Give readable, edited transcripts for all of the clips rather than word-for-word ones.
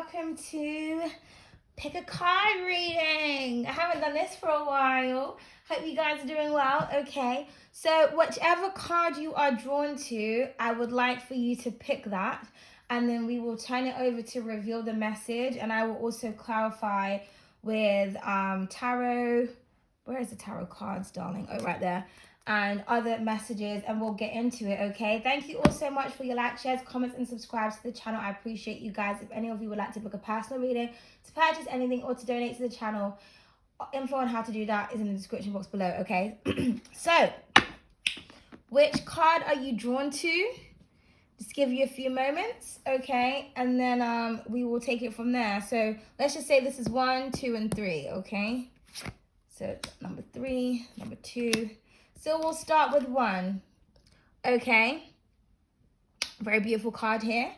welcome to Pick a Card reading. I haven't done this for a while. Hope you guys are doing well. Okay, so whichever card you are drawn to, I would like for you to pick that, and then we will turn it over to reveal the message, and I will also clarify with tarot. Where is the tarot cards, darling? Oh, right there. And other messages, and we'll get into it. Okay, thank you all so much for your likes, shares, comments, and subscribes to the channel. I appreciate you guys. If any of you would like to book a personal reading, to purchase anything, or to donate to the channel, info on how to do that is in the description box below. Okay. So which card are you drawn to? Just give you a few moments, okay, and then we will take it from there. So let's just say this is 1, 2, and 3. Okay, so number 3, number 2. So we'll start with 1. Okay. Very beautiful card here.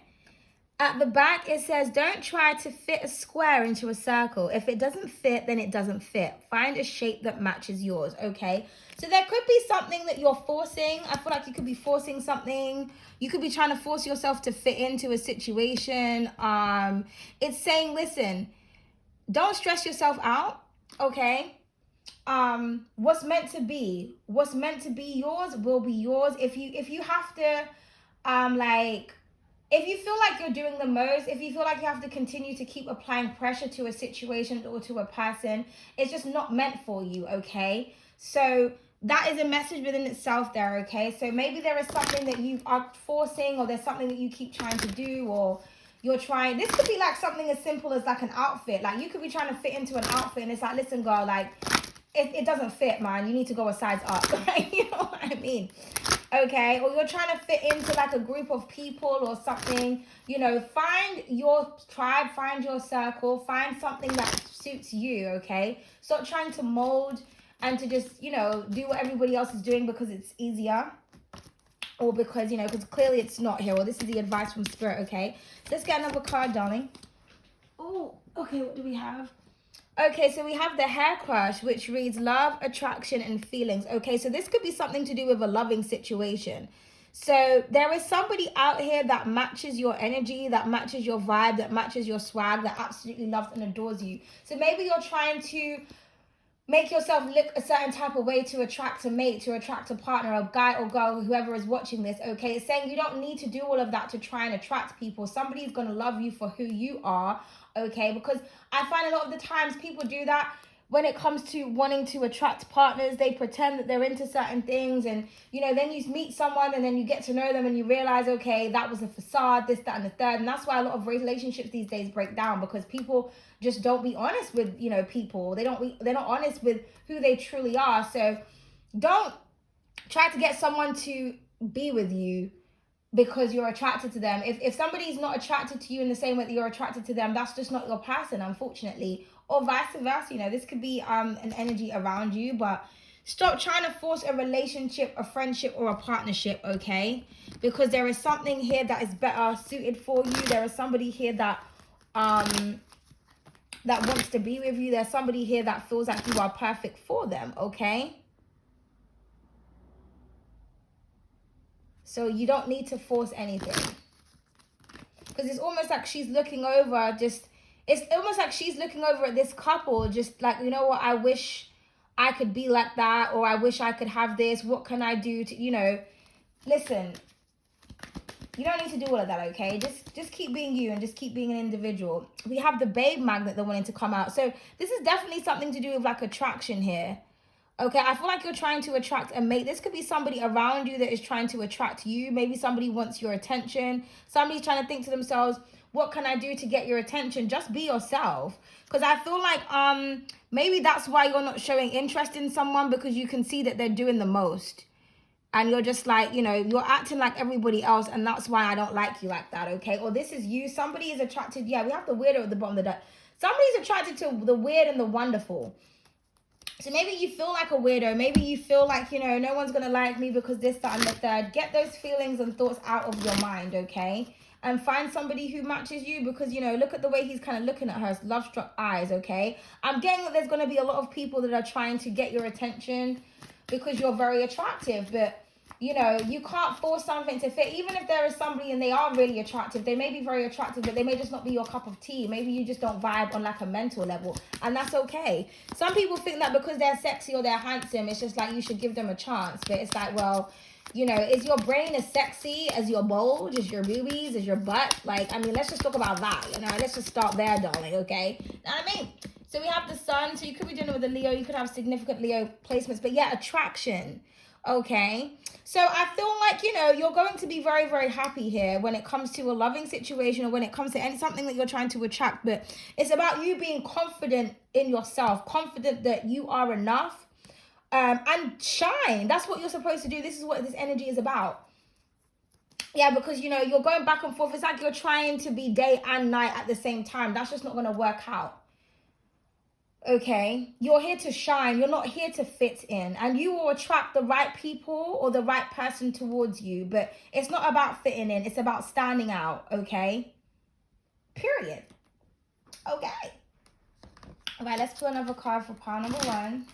At the back, it says, don't try to fit a square into a circle. If it doesn't fit, then it doesn't fit. Find a shape that matches yours. Okay. So there could be something that you're forcing. I feel like you could be forcing something. You could be trying to force yourself to fit into a situation. It's saying, listen, don't stress yourself out. Okay. What's meant to be yours will be yours. If you have to if you feel like you're doing the most, if you feel like you have to continue to keep applying pressure to a situation or to a person, it's just not meant for you. Okay, so that is a message within itself there. Okay, so maybe there is something that you are forcing, or there's something that you keep trying to do, or you're trying. This could be like something as simple as like an outfit. Like you could be trying to fit into an outfit, and it's like, listen, girl, like it doesn't fit, man. You need to go a size up. Right? You know what I mean? Okay, or you're trying to fit into like a group of people or something. You know, find your tribe, find your circle, find something that suits you. Okay, stop trying to mold and to just, you know, do what everybody else is doing because it's easier, or because, you know, because clearly it's not here. Well, this is the advice from Spirit. Okay, so let's get another card, darling. Oh, okay, what do we have? Okay, so we have the hair crush, which reads love, attraction, and feelings. Okay, so this could be something to do with a loving situation. So there is somebody out here that matches your energy, that matches your vibe, that matches your swag, that absolutely loves and adores you. So maybe you're trying to make yourself look a certain type of way to attract a mate, to attract a partner, a guy or girl, whoever is watching this. Okay, it's saying you don't need to do all of that to try and attract people. Somebody's going to love you for who you are. Okay, because I find a lot of the times people do that when it comes to wanting to attract partners. They pretend that they're into certain things, and, you know, then you meet someone and then you get to know them and you realize, okay, that was a facade, this, that, and the third. And that's why a lot of relationships these days break down, because people just don't be honest with, you know, people. They're not honest with who they truly are. So don't try to get someone to be with you because you're attracted to them. If somebody's not attracted to you in the same way that you're attracted to them, that's just not your person, unfortunately. Or vice versa. You know, this could be an energy around you, but stop trying to force a relationship, a friendship, or a partnership. Okay, because there is something here that is better suited for you. There is somebody here that that wants to be with you. There's somebody here that feels like you are perfect for them. Okay, so you don't need to force anything, because it's almost like she's looking over, it's almost like she's looking over at this couple, just like, you know what, I wish I could be like that, or I wish I could have this. What can I do to, you know, listen, you don't need to do all of that. Okay, just keep being you and just keep being an individual. We have the babe magnet that wanted to come out. So this is definitely something to do with like attraction here. Okay, I feel like you're trying to attract a mate. This could be somebody around you that is trying to attract you. Maybe somebody wants your attention. Somebody's trying to think to themselves, what can I do to get your attention? Just be yourself. Because I feel like maybe that's why you're not showing interest in someone, because you can see that they're doing the most. And you're just like, you know, you're acting like everybody else, and that's why I don't like you like that. Okay, or this is you. Somebody is attracted. Yeah, we have the weirdo at the bottom of the deck. Somebody's attracted to the weird and the wonderful. So maybe you feel like a weirdo. Maybe you feel like, you know, no one's going to like me because this, that, and the third. Get those feelings and thoughts out of your mind, okay? And find somebody who matches you, because, you know, look at the way he's kind of looking at her. Love-struck eyes, okay? I'm getting that there's going to be a lot of people that are trying to get your attention because you're very attractive. But, You know, you can't force something to fit. Even if there is somebody and they are really attractive, they may be very attractive, but they may just not be your cup of tea. Maybe you just don't vibe on like a mental level, and that's okay. Some people think that because they're sexy or they're handsome, it's just like you should give them a chance. But it's like, well, you know, is your brain as sexy as your bulge, as your boobies, as your butt? Like, I mean, let's just talk about that, you know. Let's just start there, darling, okay? Know what I mean? So we have the sun, so you could be dealing with a Leo, you could have significant Leo placements, but yeah, attraction. Okay, so I feel like, you know, you're going to be very, very happy here when it comes to a loving situation or when it comes to something that you're trying to attract. But it's about you being confident in yourself, confident that you are enough, and shine. That's what you're supposed to do. This is what this energy is about. Yeah, because, you know, you're going back and forth. It's like you're trying to be day and night at the same time. That's just not going to work out. Okay, you're here to shine. You're not here to fit in, and you will attract the right people or the right person towards you. But it's not about fitting in. It's about standing out. Okay, period. Okay. All right, let's pull another card for pile number 1.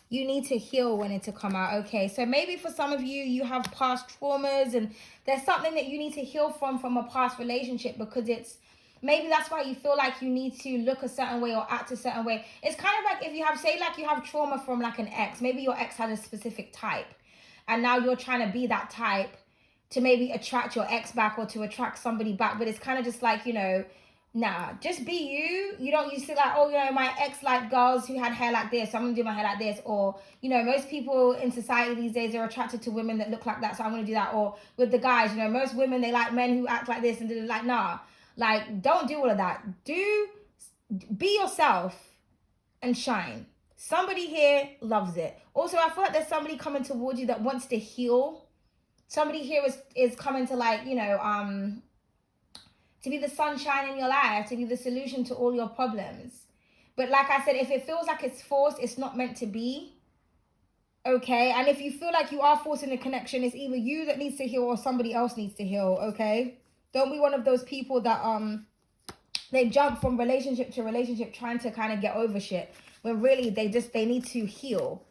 You need to heal when it to come out. Okay, so maybe for some of you, you have past traumas and there's something that you need to heal from a past relationship, because it's maybe that's why you feel like you need to look a certain way or act a certain way. It's kind of like if you have, say, like you have trauma from like an ex. Maybe your ex had a specific type and now you're trying to be that type to maybe attract your ex back or to attract somebody back. But it's kind of just like, you know, nah, just be you. You don't used to like, oh, you know, my ex liked girls who had hair like this, so I'm gonna do my hair like this. Or, you know, most people in society these days are attracted to women that look like that, so I'm gonna do that. Or with the guys, you know, most women, they like men who act like this, and they're like, nah, like, don't do all of that. Be yourself and shine. Somebody here loves it. Also, I feel like there's somebody coming towards you that wants to heal. Somebody here is coming to, like, you know, to be the sunshine in your life, to be the solution to all your problems. But like I said, if it feels like it's forced, it's not meant to be. Okay? And if you feel like you are forcing a connection, it's either you that needs to heal or somebody else needs to heal. Okay? Don't be one of those people that they jump from relationship to relationship trying to kind of get over shit, when really they need to heal.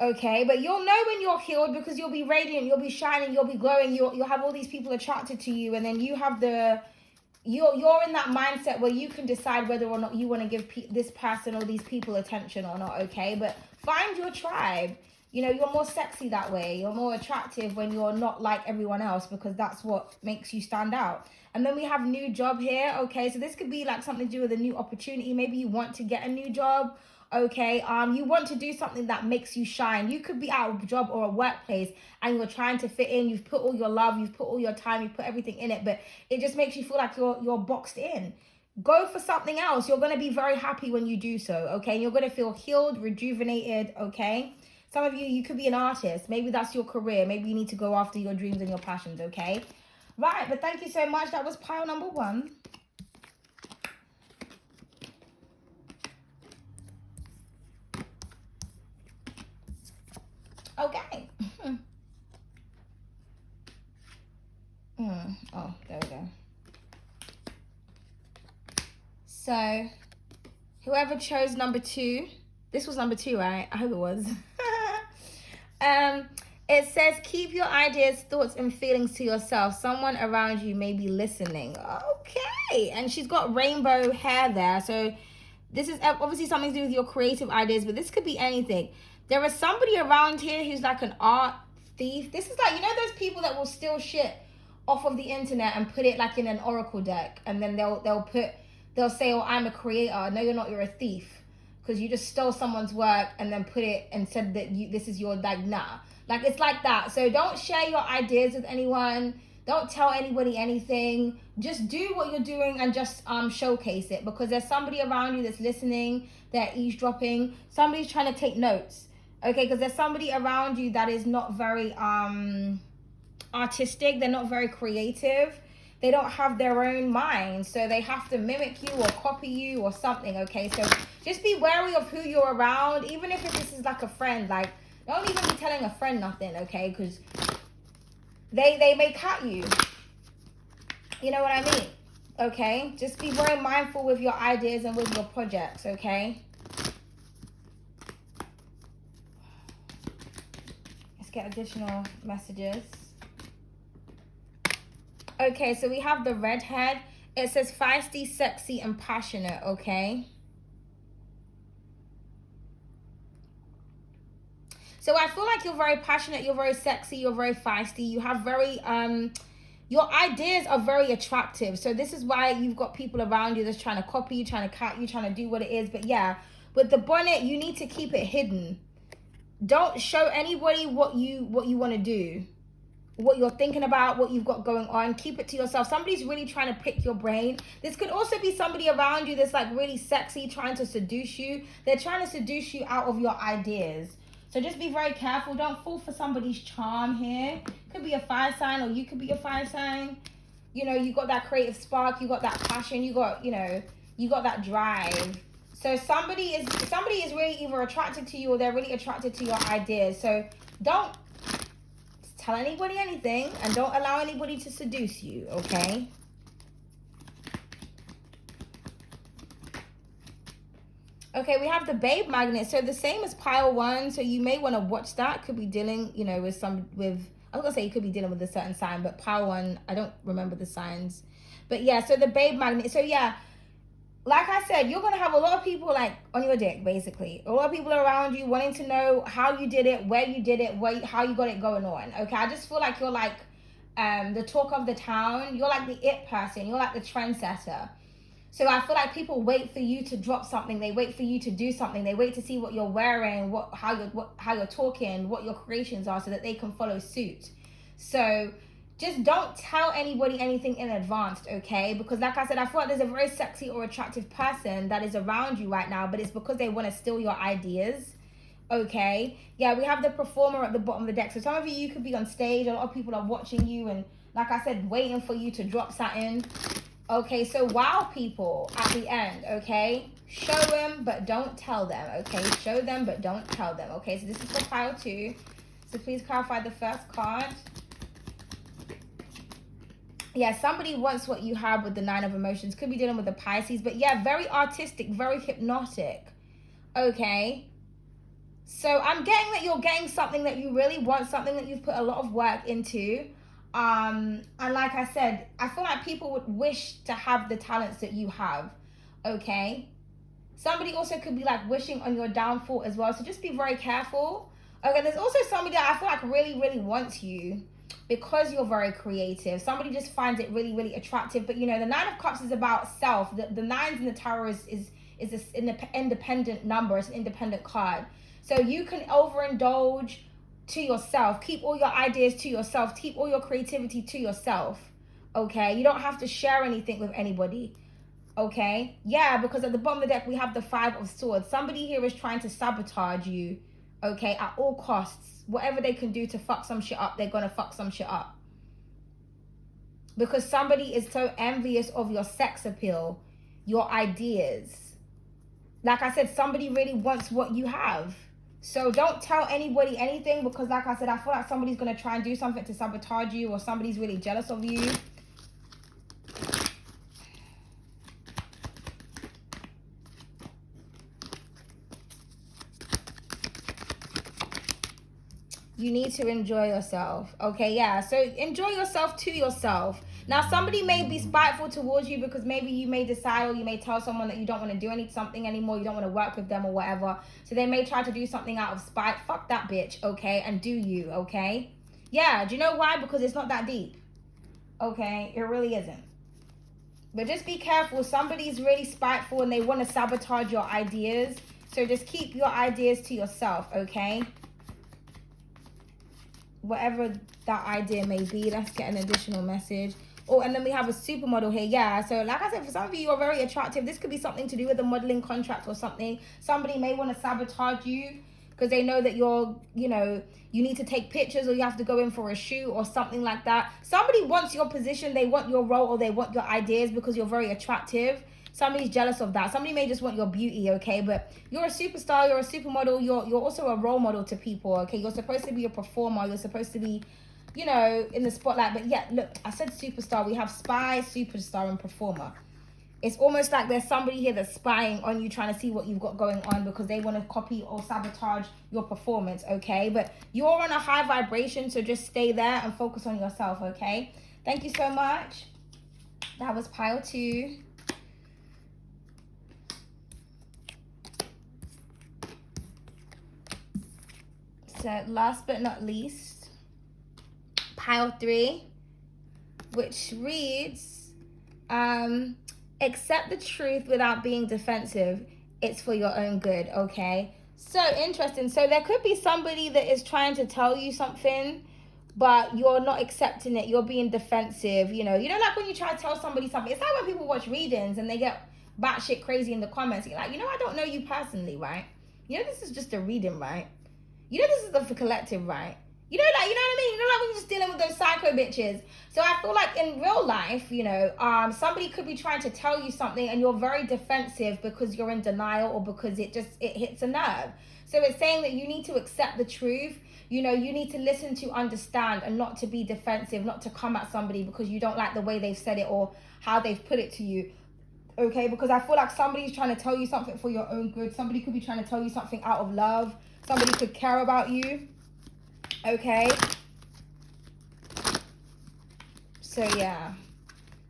Okay, but you'll know when you're healed because you'll be radiant, you'll be shining, you'll be glowing, you'll have all these people attracted to you, and then you have you're in that mindset where you can decide whether or not you want to give this person or these people attention or not. Okay, but find your tribe. You know, you're more sexy that way. You're more attractive when you're not like everyone else, because that's what makes you stand out. And then we have new job here. Okay, so this could be like something to do with a new opportunity. Maybe you want to get a new job. Okay, you want to do something that makes you shine. You could be out of a job or a workplace and you're trying to fit in. You've put all your love, you've put all your time, you've put everything in it, but it just makes you feel like you're boxed in. Go for something else. You're going to be very happy when you do so, okay? You're going to feel healed, rejuvenated, okay? Some of you could be an artist. Maybe that's your career. Maybe you need to go after your dreams and your passions, okay? Right, but thank you so much. That was pile number 1. Okay. Oh, there we go. So, whoever chose number 2, this was number 2, right? I hope it was. It says, keep your ideas, thoughts, and feelings to yourself. Someone around you may be listening. Okay. And she's got rainbow hair there. So, this is obviously something to do with your creative ideas, but this could be anything. There is somebody around here who's like an art thief. This is like, you know, those people that will steal shit off of the internet and put it like in an oracle deck, and then they'll say, oh, I'm a creator. No, you're not. You're a thief, because you just stole someone's work and then put it and said that this is your, like, nah. Like, it's like that. So don't share your ideas with anyone. Don't tell anybody anything. Just do what you're doing and just showcase it, because there's somebody around you that's listening, they're eavesdropping. Somebody's trying to take notes. Okay, because there's somebody around you that is not very artistic. They're not very creative. They don't have their own mind, so they have to mimic you or copy you or something. Okay, so just be wary of who you're around, even if this is like a friend. Like, don't even be telling a friend nothing, okay? Because they may cut you. You know what I mean? Okay? Just be very mindful with your ideas and with your projects, okay? Let's get additional messages. Okay, so we have the redhead. It says feisty, sexy, and passionate, okay? So I feel like you're very passionate, you're very sexy, you're very feisty. You have very, your ideas are very attractive. So this is why you've got people around you that's trying to copy you, trying to cut you, trying to do what it is. But yeah, with the bonnet, you need to keep it hidden. Don't show anybody what you want to do, what you're thinking about, what you've got going on. Keep it to yourself. Somebody's really trying to pick your brain. This could also be somebody around you that's like really sexy, trying to seduce you. They're trying to seduce you out of your ideas. So just be very careful. Don't fall for somebody's charm here. Could be a fire sign, or you could be a fire sign. You know, you got that creative spark, you got that passion, you got, you know, you got that drive. So somebody is really either attracted to you, or they're really attracted to your ideas. So don't tell anybody anything, and don't allow anybody to seduce you, okay? Okay, we have the babe magnet. So the same as pile one. So you may want to watch that. Could be dealing, you know, with I was gonna say you could be dealing with a certain sign, but pile one, I don't remember the signs. But yeah, so the babe magnet. So yeah, like I said, you're gonna have a lot of people like on your dick, basically. A lot of people around you wanting to know how you did it, where you did it, how you got it going on. Okay, I just feel like you're like the talk of the town. You're like the it person. You're like the trendsetter. So I feel like people wait for you to drop something. They wait for you to do something. They wait to see what you're wearing, how you're talking, what your creations are, so that they can follow suit. So just don't tell anybody anything in advance, okay? Because like I said, I feel like there's a very sexy or attractive person that is around you right now, but it's because they want to steal your ideas, okay? Yeah, we have the performer at the bottom of the deck. So some of you could be on stage. A lot of people are watching you and, like I said, waiting for you to drop something. Okay, so wow people at the end, okay? Show them, but don't tell them, okay? Show them, but don't tell them, okay? So this is for pile 2. So please clarify the first card. Yeah, somebody wants what you have with the 9 of emotions. Could be dealing with the Pisces, but yeah, very artistic, very hypnotic, okay? So I'm getting that you're getting something that you really want, something that you've put a lot of work into. And like I said, I feel like people would wish to have the talents that you have, okay? Somebody also could be like wishing on your downfall as well, so just be very careful. Okay, there's also somebody that I feel like really, really wants you because you're very creative. Somebody just finds it really, really attractive. But you know, the 9 of Cups is about self. The 9s in the tarot is an independent number. It's an independent card. So you can overindulge to yourself. Keep all your ideas to yourself. Keep all your creativity to yourself, okay? You don't have to share anything with anybody, okay? Yeah, because at the bottom of the deck we have the 5 of Swords. Somebody here is trying to sabotage you, okay, at all costs. Whatever they can do to fuck some shit up, they're gonna fuck some shit up, because somebody is so envious of your sex appeal, your ideas. Like I said, somebody really wants what you have. So don't tell anybody anything, because like I said, I feel like somebody's going to try and do something to sabotage you, or somebody's really jealous of you. You need to enjoy yourself. Okay, yeah. So enjoy yourself to yourself. Now, somebody may be spiteful towards you because maybe you may decide, or you may tell someone that you don't want to do something anymore. You don't want to work with them or whatever. So they may try to do something out of spite. Fuck that bitch, okay? And do you, okay? Yeah, do you know why? Because it's not that deep. Okay? It really isn't. But just be careful. Somebody's really spiteful and they want to sabotage your ideas. So just keep your ideas to yourself, okay? Whatever that idea may be. Let's get an additional message. Oh, and then we have a supermodel here. Yeah, so like I said, for some of you, you're very attractive. This could be something to do with a modeling contract or something. Somebody may want to sabotage you because they know that you're, you know, you need to take pictures, or you have to go in for a shoot or something like that. Somebody wants your position, they want your role, or they want your ideas because you're very attractive. Somebody's jealous of that. Somebody may just want your beauty, okay? But you're a superstar, you're a supermodel, you're also a role model to people, okay? You're supposed to be a performer, you're supposed to be, you know, in the spotlight. But yeah, look, I said superstar. We have spy, superstar, and performer. It's almost like there's somebody here that's spying on you, trying to see what you've got going on because they want to copy or sabotage your performance, okay? But you're on a high vibration, so just stay there and focus on yourself, okay? Thank you so much. That was pile 2. So last but not least, pile 3, which reads, accept the truth without being defensive. It's for your own good, okay? So interesting. So there could be somebody that is trying to tell you something, but you're not accepting it. You're being defensive. You know, like when you try to tell somebody something. It's like when people watch readings and they get batshit crazy in the comments. You're like, I don't know you personally, right? This is just a reading, right? This is the collective, right? You know what I mean? Like when you're just dealing with those psycho bitches. So I feel like in real life, somebody could be trying to tell you something and you're very defensive because you're in denial or because it hits a nerve. So it's saying that you need to accept the truth. You need to listen to understand and not to be defensive, not to come at somebody because you don't like the way they've said it or how they've put it to you. Okay, because I feel like somebody's trying to tell you something for your own good. Somebody could be trying to tell you something out of love. Somebody could care about you. Okay. So yeah.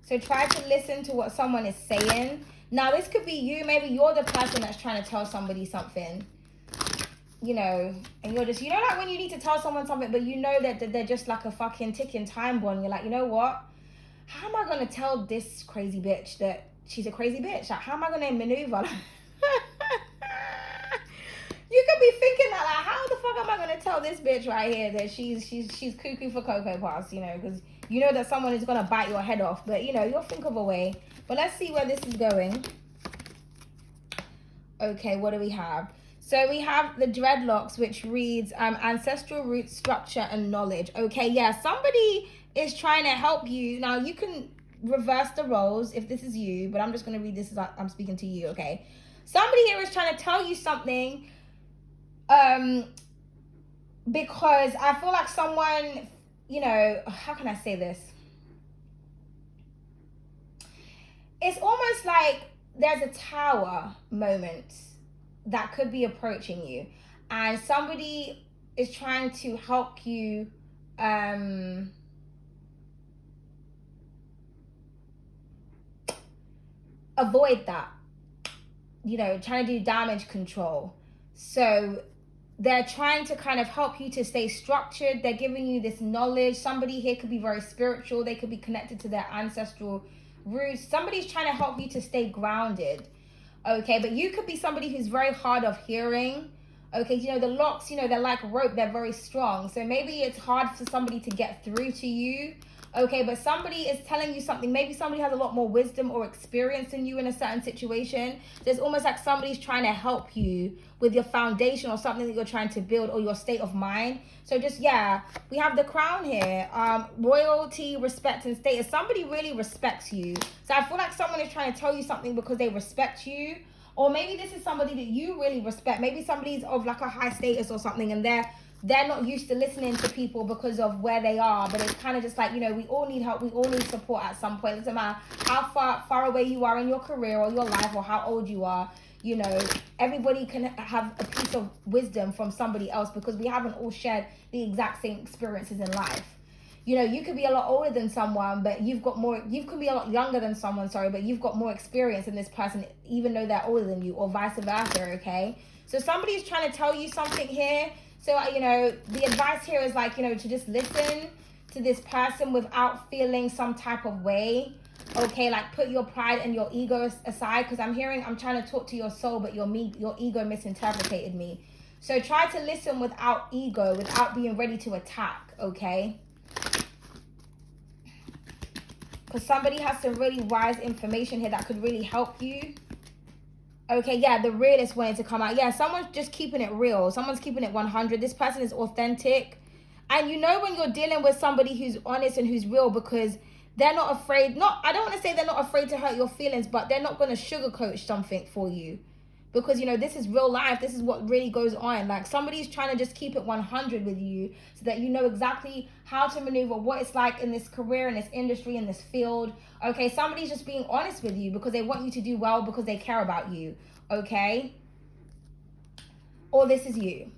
So try to listen to what someone is saying. Now this could be you. Maybe you're the person that's trying to tell somebody something. And you're just, like when you need to tell someone something, but that they're just like a fucking ticking time bomb. You're like, you know what? How am I going to tell this crazy bitch that she's a crazy bitch? Like, how am I going to maneuver? You could be thinking that, like, how the fuck am I going to tell this bitch right here that she's cuckoo for Cocoa Puffs, because that someone is going to bite your head off. But, you'll think of a way. But let's see where this is going. Okay, what do we have? So we have the dreadlocks, which reads ancestral roots, structure, and knowledge. Okay, yeah, somebody is trying to help you. Now, you can reverse the roles if this is you, but I'm just going to read this as I'm speaking to you, okay? Somebody here is trying to tell you something because I feel like someone, how can I say this? It's almost like there's a tower moment that could be approaching you, and somebody is trying to help you avoid that, trying to do damage control. So they're trying to kind of help you to stay structured. They're giving you this knowledge. Somebody here could be very spiritual. They could be connected to their ancestral roots. Somebody's trying to help you to stay grounded. Okay, but you could be somebody who's very hard of hearing. Okay, the locks, they're like rope. They're very strong. So maybe it's hard for somebody to get through to you. Okay, but somebody is telling you something. Maybe somebody has a lot more wisdom or experience than you in a certain situation. There's almost like somebody's trying to help you with your foundation or something that you're trying to build or your state of mind. So just, yeah, we have the crown here. Royalty, respect, and status. Somebody really respects you. So I feel like someone is trying to tell you something because they respect you. Or maybe this is somebody that you really respect. Maybe somebody's of like a high status or something and they're not used to listening to people because of where they are, but it's kind of just like, we all need help, we all need support at some point. It doesn't matter how far away you are in your career or your life or how old you are, everybody can have a piece of wisdom from somebody else because we haven't all shared the exact same experiences in life. You could be a lot older than someone, but you could be a lot younger than someone, but you've got more experience than this person, even though they're older than you, or vice versa, okay? So somebody's trying to tell you something here. So, the advice here is like, to just listen to this person without feeling some type of way. Okay, like put your pride and your ego aside, because I'm trying to talk to your soul, but your ego misinterpreted me. So try to listen without ego, without being ready to attack, okay? Because somebody has some really wise information here that could really help you. Okay, yeah, the realist wanted to come out. Yeah, someone's just keeping it real. Someone's keeping it 100. This person is authentic. And when you're dealing with somebody who's honest and who's real because they're not afraid. I don't want to say they're not afraid to hurt your feelings, but they're not going to sugarcoat something for you. Because, you know, this is real life. This is what really goes on. Like, somebody's trying to just keep it 100 with you so that you know exactly how to maneuver, what it's like in this career, in this industry, in this field. Okay, somebody's just being honest with you because they want you to do well, because they care about you. Okay? Or this is you.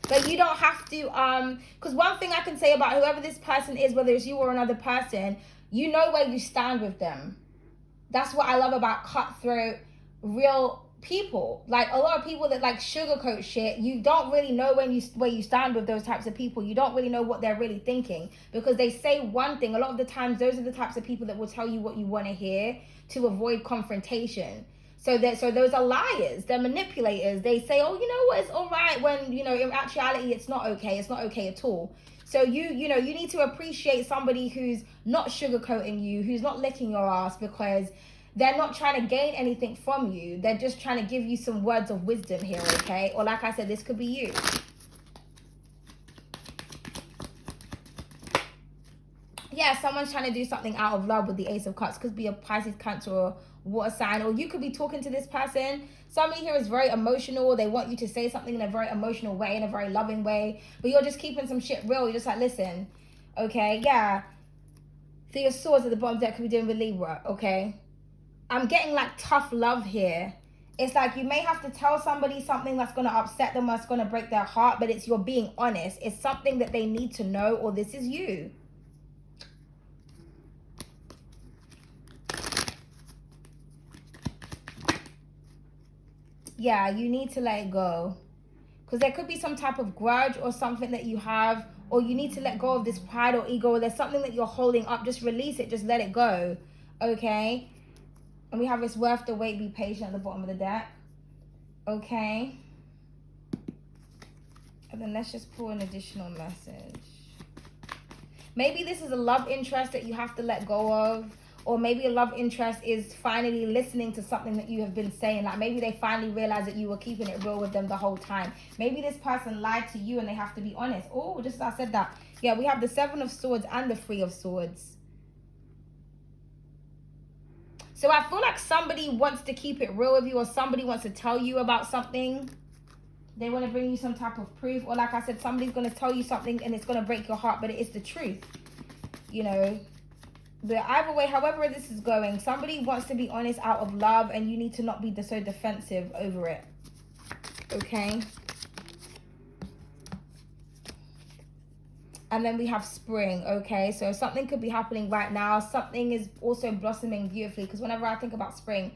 But you don't have to, because one thing I can say about whoever this person is, whether it's you or another person, you know where you stand with them. That's what I love about cutthroat, real people. Like, a lot of people that like sugarcoat shit, you don't really know where you stand with those types of people. You don't really know what they're really thinking, because they say one thing. A lot of the times, those are the types of people that will tell you what you want to hear to avoid confrontation. So those are liars. They're manipulators. They say, oh, you know what, it's all right, when, you know, in actuality, it's not okay. It's not okay at all. So you know, you need to appreciate somebody who's not sugarcoating you, who's not licking your ass, because they're not trying to gain anything from you. They're just trying to give you some words of wisdom here, okay? Or like I said, this could be you. Yeah, someone's trying to do something out of love with the Ace of Cups. Could be a Pisces, Cancer, or water sign. Or you could be talking to this person. Somebody here is very emotional. They want you to say something in a very emotional way, in a very loving way. But you're just keeping some shit real. You're just like, listen, okay, yeah. Three of Swords at the bottom deck could be doing with Libra, okay? I'm getting like tough love here. It's like you may have to tell somebody something that's going to upset them, that's going to break their heart, but it's you're being honest. It's something that they need to know, or this is you. Yeah, you need to let it go. Because there could be some type of grudge or something that you have, or you need to let go of this pride or ego, or there's something that you're holding up. Just release it. Just let it go, okay? And we have it's worth the wait, be patient at the bottom of the deck. Okay. And then let's just pull an additional message. Maybe this is a love interest that you have to let go of. Or maybe a love interest is finally listening to something that you have been saying. Like, maybe they finally realized that you were keeping it real with them the whole time. Maybe this person lied to you and they have to be honest. Oh, just as I said that. Yeah, we have the Seven of Swords and the Three of Swords. So I feel like somebody wants to keep it real with you, or somebody wants to tell you about something. They want to bring you some type of proof. Or like I said, somebody's going to tell you something and it's going to break your heart, but it is the truth. You know. But either way, however this is going, somebody wants to be honest out of love, and you need to not be so defensive over it. Okay? And then we have spring, okay? So something could be happening right now. Something is also blossoming beautifully, because whenever I think about spring,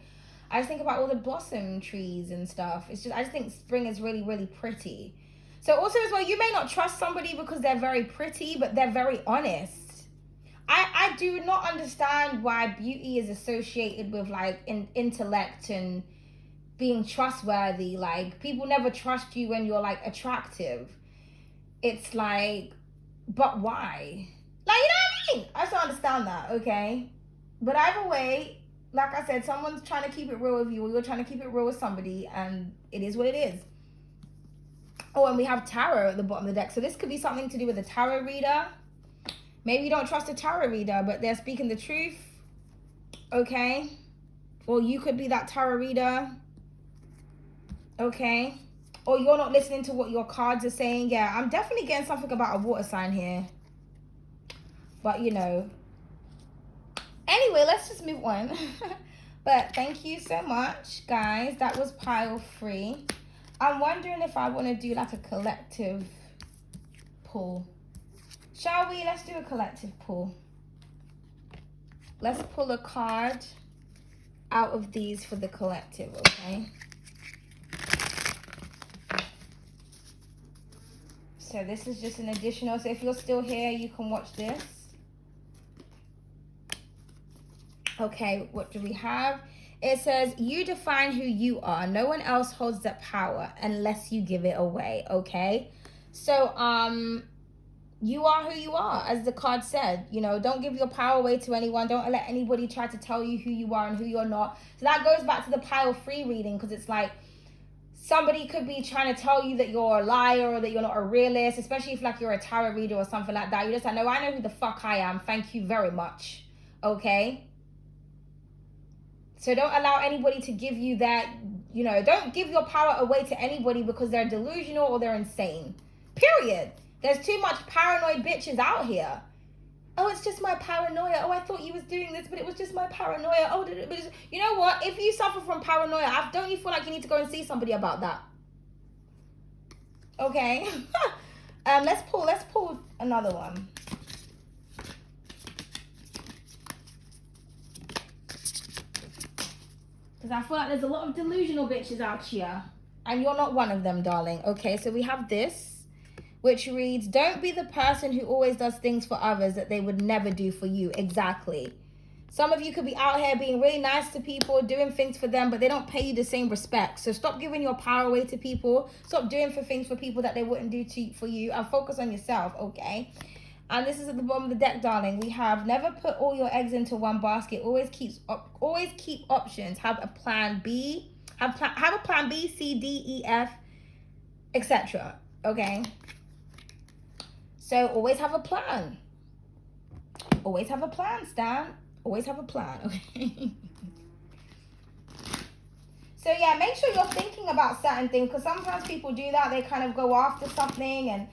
I just think about all the blossom trees and stuff. It's just, I just think spring is really, really pretty. So also as well, you may not trust somebody because they're very pretty, but they're very honest. I do not understand why beauty is associated with like intellect and being trustworthy. Like, people never trust you when you're like attractive. It's like, but why? Like, you know what I mean? I just don't understand that, okay? But either way, like I said, someone's trying to keep it real with you, or you're trying to keep it real with somebody, and it is what it is. Oh, and we have tarot at the bottom of the deck. So this could be something to do with a tarot reader. Maybe you don't trust a tarot reader, but they're speaking the truth, okay? Or you could be that tarot reader, okay? Or you're not listening to what your cards are saying. Yeah, I'm definitely getting something about a water sign here. But, you know. Anyway, let's just move on. But thank you so much, guys. That was pile 3. I'm wondering if I want to do like a collective pull. Shall we? Let's do a collective pull. Let's pull a card out of these for the collective, okay? So this is just an additional. So if you're still here, you can watch this. Okay, what do we have? It says, you define who you are. No one else holds that power unless you give it away, okay? So, you are who you are, as the card said. You know, don't give your power away to anyone. Don't let anybody try to tell you who you are and who you're not. So that goes back to the pile 3 reading, because it's like somebody could be trying to tell you that you're a liar or that you're not a realist, especially if like you're a tarot reader or something like that. You're just like, no, I know who the fuck I am. Thank you very much. Okay? So don't allow anybody to give you that You know, don't give your power away to anybody because they're delusional or they're insane. Period. There's too much paranoid bitches out here. Oh, it's just my paranoia. Oh, I thought you was doing this, but it was just my paranoia. Oh, you know what? If you suffer from paranoia, don't you feel like you need to go and see somebody about that? Okay. Let's pull another one. Because I feel like there's a lot of delusional bitches out here. And you're not one of them, darling. Okay, so we have this, which reads, don't be the person who always does things for others that they would never do for you. Exactly. Some of you could be out here being really nice to people, doing things for them, but they don't pay you the same respect. So stop giving your power away to people. Stop doing things for people that they wouldn't do for you. And focus on yourself, okay? And this is at the bottom of the deck, darling. We have never put all your eggs into one basket. Always keep options. Have a plan B. Have a plan B, C, D, E, F, etc. Okay. So always have a plan. Always have a plan, Stan. Always have a plan. Okay. So yeah, make sure you're thinking about certain things, because sometimes people do that. They kind of go after something and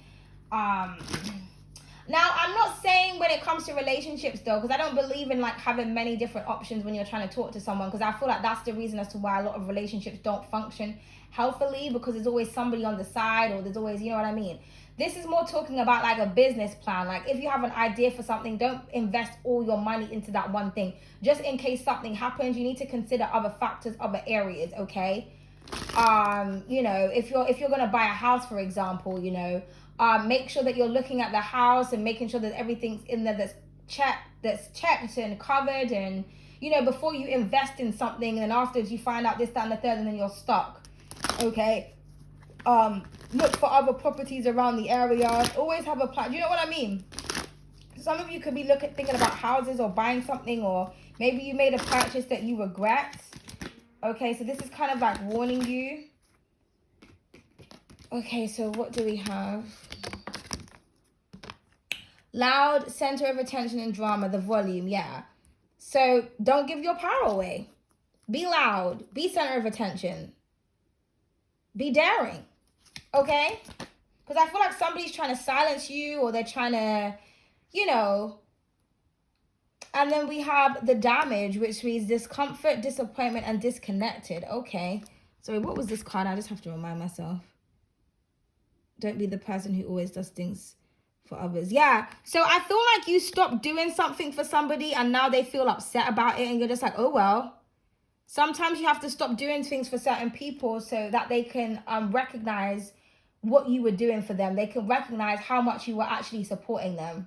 now, I'm not saying when it comes to relationships, though, because I don't believe in, like, having many different options when you're trying to talk to someone, because I feel like that's the reason as to why a lot of relationships don't function healthily, because there's always somebody on the side, or there's always, you know what I mean? This is more talking about, like, a business plan. Like, if you have an idea for something, don't invest all your money into that one thing. Just in case something happens, you need to consider other factors, other areas, okay? You know, if you're going to buy a house, for example, you know, make sure that you're looking at the house and making sure that everything's in there that's checked and covered, and you know, before you invest in something and afterwards you find out this, that, and the third, and then you're stuck. Okay. Look for other properties around the area. Always have a plan. You know what I mean? Some of you could be thinking about houses or buying something, or maybe you made a purchase that you regret. Okay, so this is kind of like warning you. Okay, so what do we have? Loud, center of attention and drama, the volume, yeah. So don't give your power away. Be loud. Be center of attention. Be daring. Okay? Because I feel like somebody's trying to silence you, or they're trying to, you know. And then we have the damage, which reads discomfort, disappointment, and disconnected. Okay. Sorry, what was this card? I just have to remind myself. Don't be the person who always does things for others. Yeah. So I feel like you stopped doing something for somebody and now they feel upset about it, and you're just like, oh, well. Sometimes you have to stop doing things for certain people so that they can recognize what you were doing for them. They can recognize how much you were actually supporting them.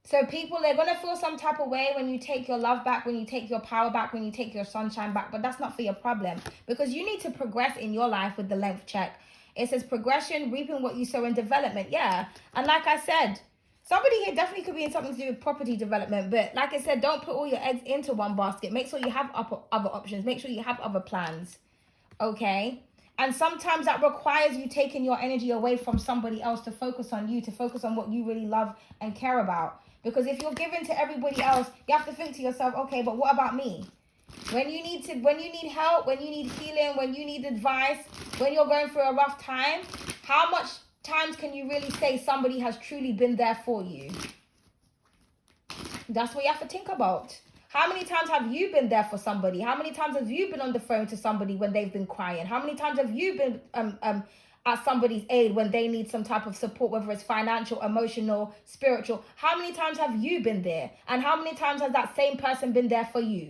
So people, they're going to feel some type of way when you take your love back, when you take your power back, when you take your sunshine back. But that's not for your problem, because you need to progress in your life with the length check. It says progression, reaping what you sow in development. Yeah. And like I said, somebody here definitely could be in something to do with property development. But like I said, don't put all your eggs into one basket. Make sure you have other options. Make sure you have other plans. Okay? And sometimes that requires you taking your energy away from somebody else to focus on you, to focus on what you really love and care about. Because if you're giving to everybody else, you have to think to yourself, okay, but what about me? When you need help, when you need healing, when you need advice, when you're going through a rough time, how much times can you really say somebody has truly been there for you? That's what you have to think about. How many times have you been there for somebody? How many times have you been on the phone to somebody when they've been crying? How many times have you been at somebody's aid when they need some type of support, whether it's financial, emotional, spiritual? How many times have you been there? And how many times has that same person been there for you?